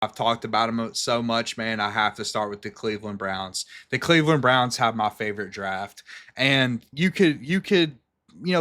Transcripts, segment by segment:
I've talked about them so much, man. I have to start with the Cleveland Browns. The Cleveland Browns have my favorite draft, and you could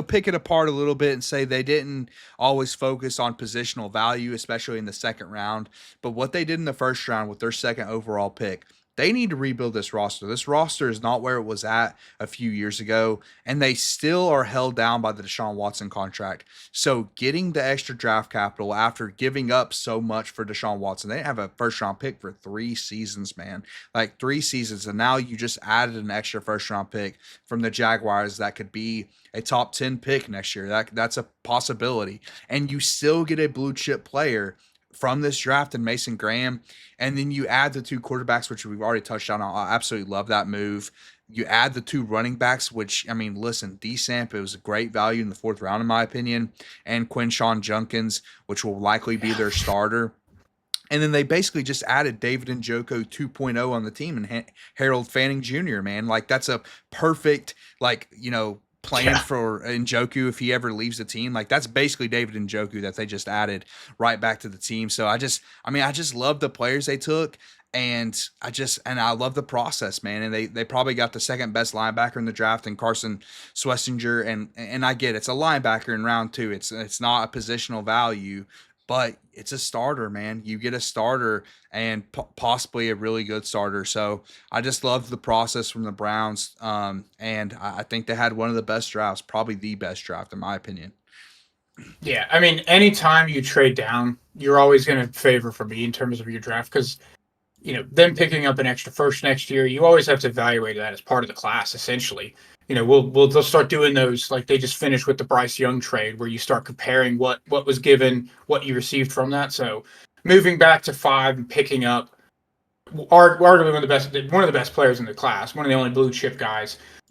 pick it apart a little bit and say they didn't always focus on positional value, especially in the second round. But what they did in the first round with their second overall pick, they need to rebuild this roster. This roster is not where it was at a few years ago, and they still are held down by the Deshaun Watson contract. So getting the extra draft capital after giving up so much for Deshaun Watson, they didn't have a first round pick for 3 seasons, man. Like 3 seasons. And now you just added an extra first round pick from the Jaguars that could be a top 10 pick next year. That's a possibility. And you still get a blue chip player from this draft in Mason Graham. And then you add the two quarterbacks, which we've already touched on. I absolutely love that move. You add the two running backs, which, I mean, listen, D Samp, it was a great value in the fourth round, in my opinion, and Quinshawn Junkins, which will likely be their starter. And then they basically just added David Njoku 2.0 on the team and Harold Fanning Jr., man. Like, that's a perfect, like, plan Yeah. for Njoku if he ever leaves the team. Like, that's basically David Njoku that they just added right back to the team. So I just love the players they took. And I love the process, man. And they probably got the second best linebacker in the draft in Carson Swessinger. And I get it's a linebacker in round two. It's not a positional value, but it's a starter, man. You get a starter and possibly a really good starter. So I just love the process from the Browns. And I think they had one of the best drafts, probably the best draft in my opinion. Yeah, I mean, anytime you trade down, you're always going to favor for me in terms of your draft because them picking up an extra first next year, you always have to evaluate that as part of the class. Essentially, they'll start doing those like they just finished with the Bryce Young trade, where you start comparing what was given, what you received from that. So moving back to five and picking up arguably one of the best players in the class, one of the only blue chip guys.